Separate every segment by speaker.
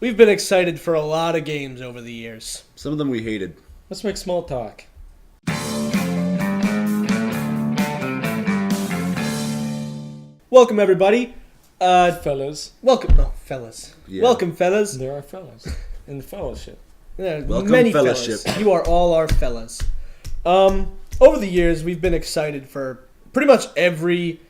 Speaker 1: We've been excited for a lot of games over the years.
Speaker 2: Some of them we hated.
Speaker 3: Let's make small talk.
Speaker 1: Welcome, everybody.
Speaker 3: Fellas.
Speaker 1: Fellas.
Speaker 2: Yeah.
Speaker 1: Welcome, fellas.
Speaker 3: There are fellas in the fellowship.
Speaker 1: Yeah,
Speaker 2: Welcome,
Speaker 1: many
Speaker 2: fellowship.
Speaker 1: fellas. You are all our fellas. Over the years, we've been excited for pretty much every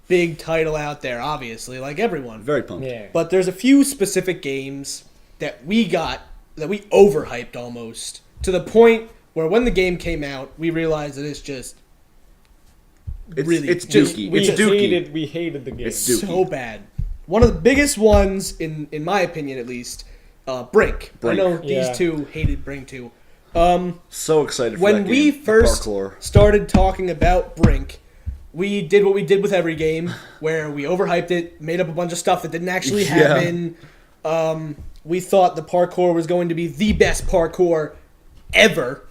Speaker 1: big title out there, obviously, like everyone.
Speaker 2: Very pumped.
Speaker 3: Yeah.
Speaker 1: But there's a few specific games that we overhyped almost, to the point where when the game came out, we realized that it's just
Speaker 2: It's dookie.
Speaker 3: We
Speaker 2: It's dookie.
Speaker 3: hated the game.
Speaker 2: It's dookie.
Speaker 1: so bad. One of the biggest ones, in my opinion at least, Brink. I
Speaker 2: Brink.
Speaker 1: know
Speaker 3: Yeah.
Speaker 1: these two hated Brink too.
Speaker 2: So excited for
Speaker 1: When
Speaker 2: that
Speaker 1: we
Speaker 2: game. The
Speaker 1: first
Speaker 2: parkour.
Speaker 1: started talking about Brink, we did what we did with every game, where we overhyped it, made up a bunch of stuff that didn't actually
Speaker 2: Yeah.
Speaker 1: happen. We thought the parkour was going to be the best parkour ever.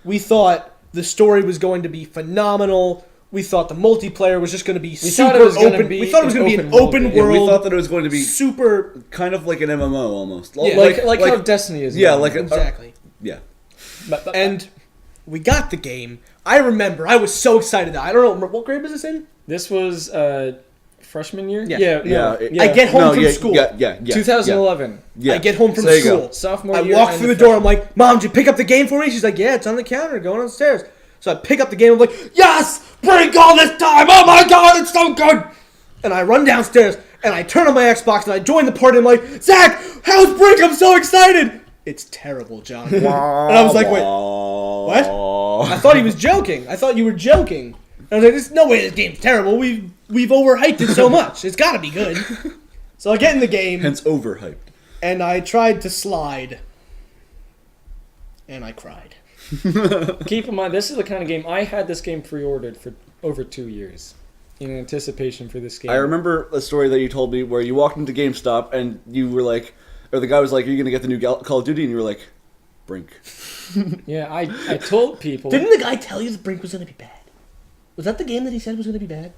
Speaker 1: We thought the story was going to be phenomenal. We thought the multiplayer was just going to be super
Speaker 3: thought it was gonna
Speaker 1: open.
Speaker 3: be
Speaker 1: We thought it was
Speaker 3: an
Speaker 1: going to be an
Speaker 3: open
Speaker 1: open
Speaker 3: world
Speaker 2: Yeah,
Speaker 1: world.
Speaker 2: we thought that it was going to be
Speaker 1: super.
Speaker 2: kind of like an MMO almost.
Speaker 1: Yeah.
Speaker 3: Like how Destiny is.
Speaker 2: Yeah,
Speaker 3: now.
Speaker 2: like a,
Speaker 1: Exactly.
Speaker 2: yeah.
Speaker 1: And we got the game. I remember I was so excited. I don't know what grade was this in.
Speaker 3: This was freshman year.
Speaker 1: Yeah.
Speaker 2: Yeah.
Speaker 1: I get home from school.
Speaker 2: Yeah.
Speaker 3: 2011.
Speaker 2: Yeah.
Speaker 1: I get home from
Speaker 2: There you go.
Speaker 1: school.
Speaker 3: Sophomore
Speaker 1: I
Speaker 3: year.
Speaker 1: walk
Speaker 3: and
Speaker 1: through the door. I'm like, Mom, did you pick up the game for me? She's like, yeah, it's on the counter, going upstairs. So I pick up the game. I'm like, yes, Brink all this time. Oh my God, it's so good. And I run downstairs and I turn on my Xbox and I join the party. I'm like, Zach, how's Brink? I'm so excited. It's terrible, John. And I was like, wait, what? I thought he was joking. I thought you were joking. And I was like, there's no way this game's terrible. We've overhyped it so much. It's got to be good. So I get in the game.
Speaker 2: Hence overhyped.
Speaker 1: And I tried to slide, and I cried.
Speaker 3: Keep in mind, this is the kind of game I had this game pre-ordered for over 2 years in anticipation for this game.
Speaker 2: I remember a story that you told me where you walked into GameStop and you were like, or the guy was like, "Are you going to get the new Call of Duty?" And you were like, "Brink."
Speaker 3: Yeah, I told people.
Speaker 1: Didn't the guy tell you the Brink was going to be bad? Was that the game that he said was going to be bad?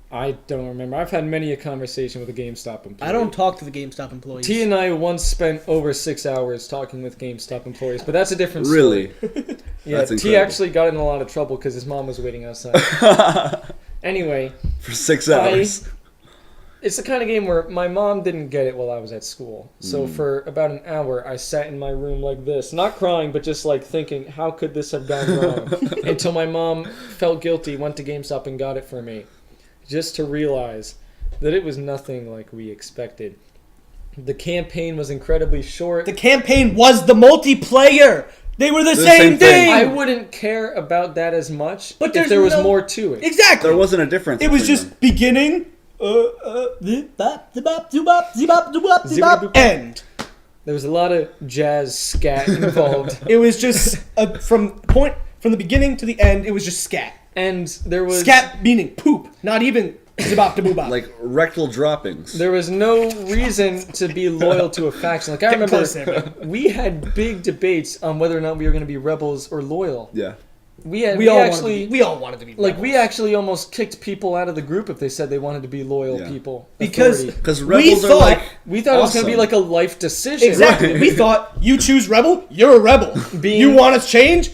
Speaker 3: I don't remember. I've had many a conversation with a GameStop employee.
Speaker 1: I don't talk to the GameStop employees.
Speaker 3: T and I once spent over 6 hours talking with GameStop employees, but that's a different
Speaker 2: Really?
Speaker 3: story. Yeah,
Speaker 2: That's
Speaker 3: T
Speaker 2: incredible.
Speaker 3: actually got in a lot of trouble because his mom was waiting outside. Anyway,
Speaker 2: For 6 hours.
Speaker 3: it's the kind of game where my mom didn't get it while I was at school. So for about an hour, I sat in my room like this, not crying, but just like thinking, how could this have gone wrong? Until my mom felt guilty, went to GameStop and got it for me. Just to realize that it was nothing like we expected. The campaign was incredibly short.
Speaker 1: The campaign was the multiplayer. They were the
Speaker 2: The
Speaker 1: same
Speaker 2: same thing.
Speaker 1: thing.
Speaker 3: I wouldn't care about that as much
Speaker 1: But
Speaker 3: if
Speaker 1: there's
Speaker 3: there was
Speaker 1: no-
Speaker 3: more to it.
Speaker 1: Exactly.
Speaker 2: There wasn't a difference.
Speaker 1: It was
Speaker 2: between
Speaker 1: just
Speaker 2: them.
Speaker 1: beginning. End.
Speaker 3: There was a lot of jazz scat involved.
Speaker 1: It was just from the beginning to the end. It was just scat.
Speaker 3: And there was
Speaker 1: Scat meaning poop, not even zibop de boobop.
Speaker 2: like rectal droppings.
Speaker 3: there was no reason to be loyal to a faction. Like I
Speaker 1: Get
Speaker 3: remember
Speaker 1: close there, man.
Speaker 3: we had big debates on whether or not we were going to be rebels or loyal.
Speaker 2: Yeah.
Speaker 3: We
Speaker 1: all wanted to be
Speaker 3: like we
Speaker 1: rebels.
Speaker 3: actually almost kicked people out of the group if they said they wanted to be loyal
Speaker 2: Yeah.
Speaker 3: people.
Speaker 1: Because-
Speaker 3: Authority.
Speaker 2: Because
Speaker 1: We
Speaker 2: rebels are
Speaker 1: thought-
Speaker 2: like
Speaker 3: We thought it was going to be
Speaker 2: awesome.
Speaker 3: like a life decision.
Speaker 1: Exactly.
Speaker 2: Right.
Speaker 1: We thought you choose rebel, you're a rebel.
Speaker 3: Being-
Speaker 1: You want us change?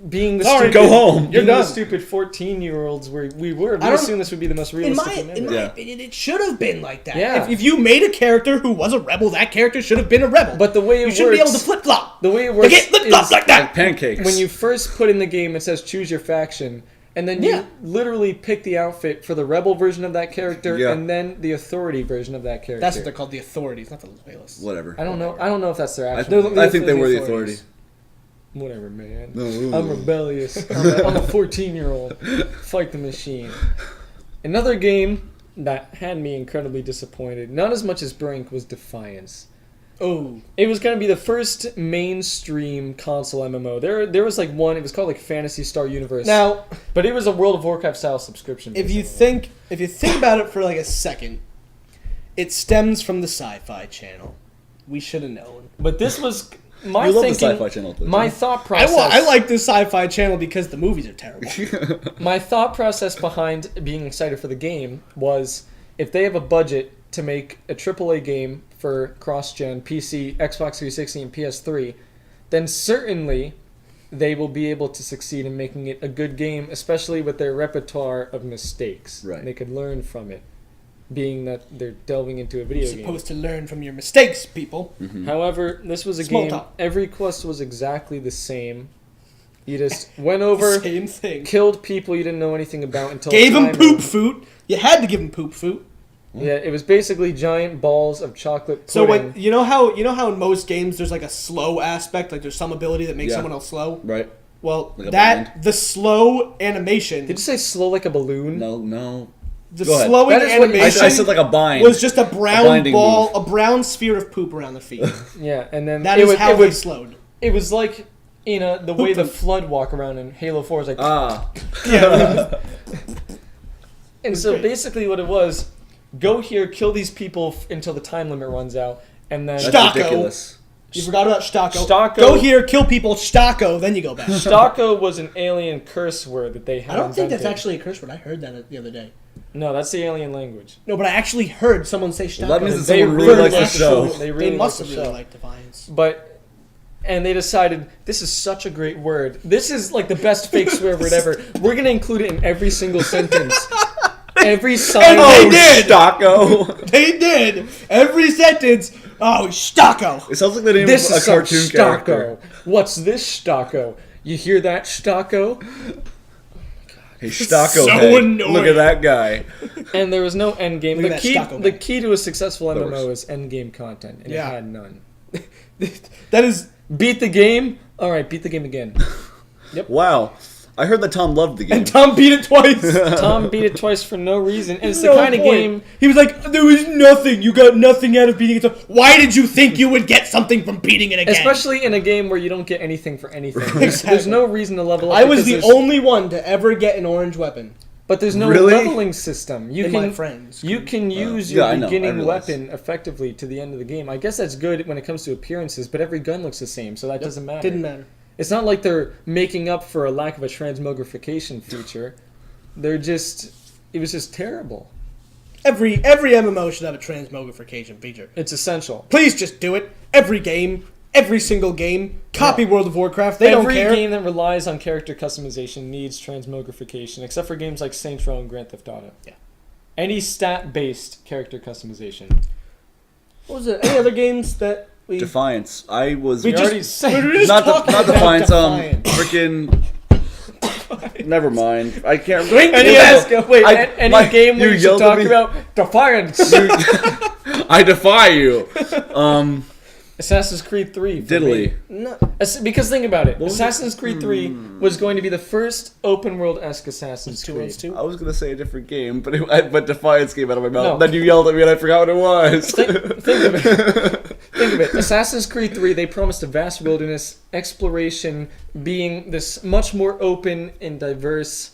Speaker 3: Being the
Speaker 1: Sorry,
Speaker 3: stupid,
Speaker 2: go home.
Speaker 1: You're
Speaker 3: being
Speaker 1: done.
Speaker 3: the stupid 14-year-olds where we were. We
Speaker 1: I don't-
Speaker 3: assumed this would be the most
Speaker 1: In
Speaker 3: realistic.
Speaker 1: my
Speaker 3: remember.
Speaker 2: Yeah.
Speaker 1: opinion, it should have been like that.
Speaker 3: Yeah.
Speaker 1: If you made a character who was a rebel, that character should have been a rebel.
Speaker 3: But the way it
Speaker 1: you should be able to
Speaker 3: works-
Speaker 1: flip flop.
Speaker 3: The way it
Speaker 1: They
Speaker 3: works
Speaker 1: get flip flop
Speaker 3: is
Speaker 1: like that.
Speaker 2: like pancakes.
Speaker 3: when you first put in the game, it says choose your faction, and then you
Speaker 1: Yeah.
Speaker 3: literally pick the outfit for the rebel version of that character,
Speaker 2: Yeah.
Speaker 3: and then the authority version of that character.
Speaker 1: That's what they're called, the authorities, not the loyalists.
Speaker 2: Whatever.
Speaker 3: I don't know. I don't know if that's their
Speaker 2: I,
Speaker 3: actual.
Speaker 2: I think they were the authority.
Speaker 3: Whatever, man.
Speaker 2: No.
Speaker 3: I'm rebellious. I'm a 14-year-old. Fight the machine. Another game that had me incredibly disappointed, not as much as Brink, was Defiance.
Speaker 1: Oh,
Speaker 3: It was going to be the first mainstream console MMO. There was like one. It was called like Phantasy Star Universe.
Speaker 1: now
Speaker 3: But it was a World of Warcraft style subscription.
Speaker 1: if you
Speaker 3: basically.
Speaker 1: think about it for like a second, it stems from the Sci-Fi Channel. We should have known.
Speaker 3: But this was my
Speaker 2: You love the
Speaker 3: thinking.
Speaker 2: Sci-Fi Channel, don't
Speaker 3: my
Speaker 2: you?
Speaker 3: thought process.
Speaker 1: I like the Sci-Fi Channel because the movies are terrible.
Speaker 3: My thought process behind being excited for the game was if they have a budget to make a AAA game for cross-gen PC, Xbox 360, and PS3, then certainly they will be able to succeed in making it a good game, especially with their repertoire of mistakes.
Speaker 2: Right.
Speaker 3: They could learn from it, being that they're delving into a video
Speaker 1: You're
Speaker 3: game.
Speaker 1: supposed to learn from your mistakes, people.
Speaker 3: However, this was a
Speaker 1: Small
Speaker 3: game.
Speaker 1: talk.
Speaker 3: Every quest was exactly the same. You just went over,
Speaker 1: Same thing.
Speaker 3: killed people you didn't know anything about until
Speaker 1: Gave him
Speaker 3: time
Speaker 1: poop
Speaker 3: ran.
Speaker 1: food. You had to give him poop food.
Speaker 3: Yeah, it was basically giant balls of chocolate pudding.
Speaker 1: So when you know how in most games there's like a slow aspect, like there's some ability that makes
Speaker 2: Yeah.
Speaker 1: someone else slow.
Speaker 2: Right.
Speaker 1: Well,
Speaker 2: Like a
Speaker 1: that the slow animation,
Speaker 3: Did you say slow like a balloon?
Speaker 2: No.
Speaker 1: the
Speaker 2: Go ahead.
Speaker 1: slowing
Speaker 3: That is what-
Speaker 1: animation
Speaker 2: I said like a bind.
Speaker 1: was just a brown
Speaker 2: binding
Speaker 1: ball,
Speaker 2: move.
Speaker 1: a brown sphere of poop around the feet.
Speaker 3: Yeah, and then
Speaker 1: That
Speaker 3: it
Speaker 1: is
Speaker 3: was,
Speaker 1: how
Speaker 3: it
Speaker 1: they
Speaker 3: was,
Speaker 1: slowed.
Speaker 3: it was like the way the
Speaker 1: Poop.
Speaker 3: Flood walk around in Halo 4 is like.
Speaker 1: Yeah.
Speaker 3: And so basically what it was, go here, kill these people until the time limit runs out, and then
Speaker 2: That's
Speaker 1: Stocko.
Speaker 2: ridiculous.
Speaker 1: You forgot about Stocko.
Speaker 3: Stocko.
Speaker 1: Go here, kill people, Stocko, then you go back.
Speaker 3: Stocko was an alien curse word that they had
Speaker 1: I don't think that's
Speaker 3: invented.
Speaker 1: actually a curse word. I heard that the other day.
Speaker 3: No, that's the alien language.
Speaker 1: No, but I actually heard someone say Stocko.
Speaker 2: Well, that means that
Speaker 3: They
Speaker 2: someone really
Speaker 3: really
Speaker 2: likes the show.
Speaker 3: They really
Speaker 1: must
Speaker 3: like
Speaker 1: have
Speaker 3: the
Speaker 1: really
Speaker 3: show.
Speaker 1: liked Defiance.
Speaker 3: And they decided, this is such a great word. This is like the best fake swear word ever. We're going to include it in every single sentence. Every sign.
Speaker 1: they
Speaker 2: Oh,
Speaker 1: did!
Speaker 2: Stocko.
Speaker 1: They did! Every sentence, oh, Stocko!
Speaker 2: It sounds like the name
Speaker 3: This
Speaker 2: of a
Speaker 3: is some
Speaker 2: cartoon
Speaker 3: Stocko.
Speaker 2: character.
Speaker 3: What's this Stocko? You hear that Stocko?
Speaker 2: Hey, Stocko,
Speaker 1: So
Speaker 2: hey,
Speaker 1: annoying.
Speaker 2: look at that guy.
Speaker 3: And there was no end game.
Speaker 1: Look at
Speaker 3: The
Speaker 1: that
Speaker 3: key,
Speaker 1: Stocko
Speaker 3: the
Speaker 1: guy.
Speaker 3: key to a successful MMO
Speaker 2: Worse.
Speaker 3: is end game content, and
Speaker 1: Yeah.
Speaker 3: it had none.
Speaker 1: That is...
Speaker 3: Beat the game. All right, beat the game again.
Speaker 2: Wow. I heard that Tom loved the game.
Speaker 1: And Tom beat it twice!
Speaker 3: Tom beat it twice for no reason, and it's
Speaker 1: No
Speaker 3: the kind of
Speaker 1: point.
Speaker 3: game.
Speaker 1: He was like, there was nothing. You got nothing out of beating it. Why did you think you would get something from beating it again?
Speaker 3: Especially in a game where you don't get anything for anything.
Speaker 1: Exactly.
Speaker 3: There's no reason to level up.
Speaker 1: I was
Speaker 3: because
Speaker 1: the
Speaker 3: there's-
Speaker 1: only one to ever get an orange weapon.
Speaker 3: But there's no
Speaker 2: Really?
Speaker 3: leveling system. You
Speaker 1: And
Speaker 3: can
Speaker 1: my friends.
Speaker 3: You can use
Speaker 2: Yeah,
Speaker 3: your
Speaker 2: I know, I
Speaker 3: beginning
Speaker 2: realize.
Speaker 3: weapon effectively to the end of the game. I guess that's good when it comes to appearances, but every gun looks the same, so that doesn't matter.
Speaker 1: Didn't matter.
Speaker 3: It's not like they're making up for a lack of a transmogrification feature. They're just... It was just terrible.
Speaker 1: Every MMO should have a transmogrification feature.
Speaker 3: It's essential.
Speaker 1: Please just do it. Every game. Every single game. Copy World of Warcraft. They
Speaker 3: Every
Speaker 1: don't care.
Speaker 3: game that relies on character customization needs transmogrification, except for games like Saints Row and Grand Theft Auto.
Speaker 1: Yeah.
Speaker 3: Any stat-based character customization.
Speaker 1: What was it? Any other games that we...
Speaker 2: Defiance. I was...
Speaker 1: We
Speaker 3: You
Speaker 1: just-
Speaker 3: already said...
Speaker 1: we were just
Speaker 2: not
Speaker 1: talking
Speaker 2: not
Speaker 1: about
Speaker 2: Defiance,
Speaker 1: Defiance.
Speaker 2: freaking... Never mind. I can't...
Speaker 3: Any other, wait, any game where you should
Speaker 2: yelled at
Speaker 3: talk
Speaker 2: me.
Speaker 3: about Defiance.
Speaker 2: I defy you.
Speaker 3: Assassin's Creed 3. For
Speaker 2: Diddly.
Speaker 3: me.
Speaker 1: No.
Speaker 3: Because think about it.
Speaker 2: was
Speaker 3: Assassin's Creed 3 was going to be the first open world-esque Assassin's
Speaker 1: Two
Speaker 3: Creed.
Speaker 1: worlds too.
Speaker 2: I was gonna say a different game, but but Defiance came out of my mouth.
Speaker 3: No.
Speaker 2: Then you yelled at me and I forgot what it was.
Speaker 3: Think of it. Think of it. Assassin's Creed 3, they promised a vast wilderness, exploration being this much more open and diverse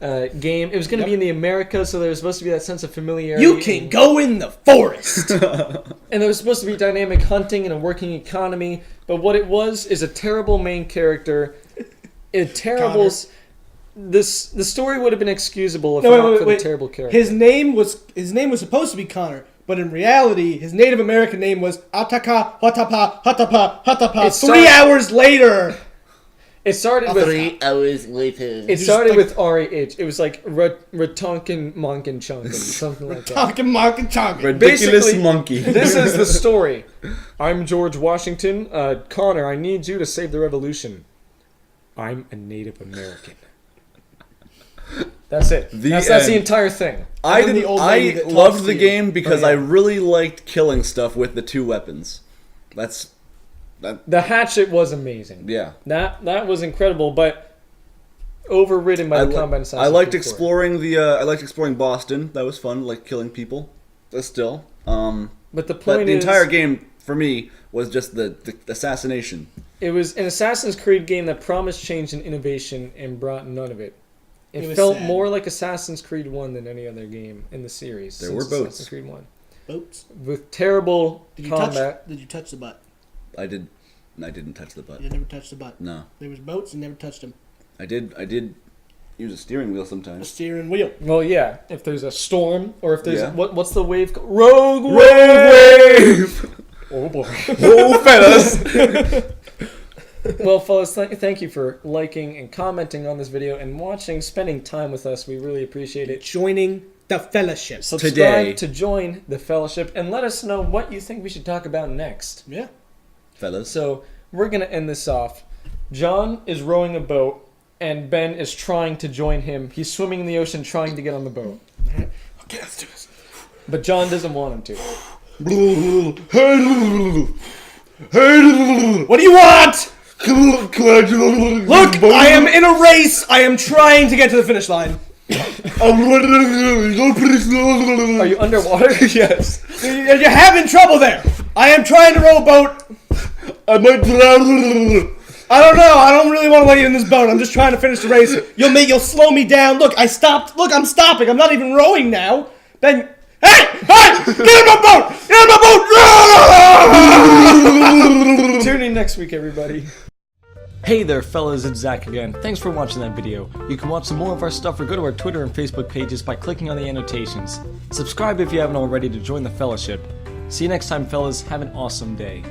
Speaker 3: game. It was going to be in the Americas, so there was supposed to be that sense of familiarity.
Speaker 1: You can go in the forest.
Speaker 3: And there was supposed to be dynamic hunting and a working economy, but what it was is a terrible main character. A terrible...
Speaker 1: Connor.
Speaker 3: The story would have been excusable if
Speaker 1: No,
Speaker 3: not for
Speaker 1: wait.
Speaker 3: the terrible character.
Speaker 1: His name was supposed to be Connor, but in reality, his Native American name was Ataka Hatapa Hatapa Hatapa.
Speaker 3: It's
Speaker 1: 3 hours later.
Speaker 3: It started with...
Speaker 4: 3 hours later.
Speaker 3: It started with R-A-H. It was like Ratonkin Monkin Chunkin, something like that.
Speaker 1: Talking Mark and Talking.
Speaker 2: Ridiculous
Speaker 3: Basically,
Speaker 2: monkey.
Speaker 3: This is the story. I'm George Washington. Connor, I need you to save the revolution. I'm a Native American. That's it. That's the
Speaker 2: end.
Speaker 3: entire thing.
Speaker 2: I
Speaker 1: And then the
Speaker 2: didn't.
Speaker 1: old lady
Speaker 2: I
Speaker 1: that talks
Speaker 2: loved
Speaker 1: to
Speaker 2: the
Speaker 1: you.
Speaker 2: game because
Speaker 3: Oh, yeah.
Speaker 2: I really liked killing stuff with the 2 weapons. That's
Speaker 3: The hatchet was amazing.
Speaker 2: yeah.
Speaker 3: That was incredible, but overridden by the combat assassin.
Speaker 2: I liked
Speaker 3: Creed story.
Speaker 2: exploring the. I liked exploring Boston. That was fun. Like killing people. Still.
Speaker 3: But the
Speaker 2: But
Speaker 3: point
Speaker 2: the
Speaker 3: is,
Speaker 2: entire game for me was just the assassination.
Speaker 3: it was an Assassin's Creed game that promised change and innovation and brought none of it. It
Speaker 1: was
Speaker 3: felt
Speaker 1: sad.
Speaker 3: more like Assassin's Creed 1 than any other game in the series.
Speaker 2: There
Speaker 3: since
Speaker 2: were boats.
Speaker 3: Assassin's Creed 1.
Speaker 1: Boats.
Speaker 3: With terrible
Speaker 1: Did you
Speaker 3: combat.
Speaker 1: Did you touch the butt?
Speaker 2: I didn't touch the butt.
Speaker 1: You never touched the butt.
Speaker 2: No.
Speaker 1: There was boats and never touched them.
Speaker 2: I did use a steering wheel sometimes.
Speaker 1: Steering wheel.
Speaker 3: Well, yeah. If there's a storm, or if there's
Speaker 2: Yeah.
Speaker 3: what's the wave called? Rogue
Speaker 2: Rogue
Speaker 3: wave.
Speaker 2: wave!
Speaker 3: Oh boy.
Speaker 2: Oh, fellas!
Speaker 3: Well, fellas, thank you for liking and commenting on this video and watching, spending time with us. We really appreciate it.
Speaker 1: Joining the fellowship.
Speaker 3: Subscribe
Speaker 2: Today.
Speaker 3: to join the fellowship and let us know what you think we should talk about next.
Speaker 1: Yeah.
Speaker 2: Fellas.
Speaker 3: So we're gonna end this off. John is rowing a boat, and Ben is trying to join him. He's swimming in the ocean, trying to get on the boat,
Speaker 1: Okay, let's do this.
Speaker 3: but John doesn't want him to.
Speaker 1: What do you want? Look, I am in a race. I am trying to get to the finish line.
Speaker 3: Are you underwater?
Speaker 2: Yes.
Speaker 1: You're having trouble there. I am trying to row a boat.
Speaker 2: I might drown.
Speaker 1: I don't know. I don't really want to let you in this boat. I'm just trying to finish the race. You'll slow me down. Look, I stopped. Look, I'm stopping. I'm not even rowing now. Then, hey, get in my boat! Get in my boat!
Speaker 3: Tune in next week, everybody. Hey there, fellas, it's Zach again. Thanks for watching that video. You can watch some more of our stuff or go to our Twitter and Facebook pages by clicking on the annotations. Subscribe if you haven't already to join the fellowship. See you next time, fellas. Have an awesome day.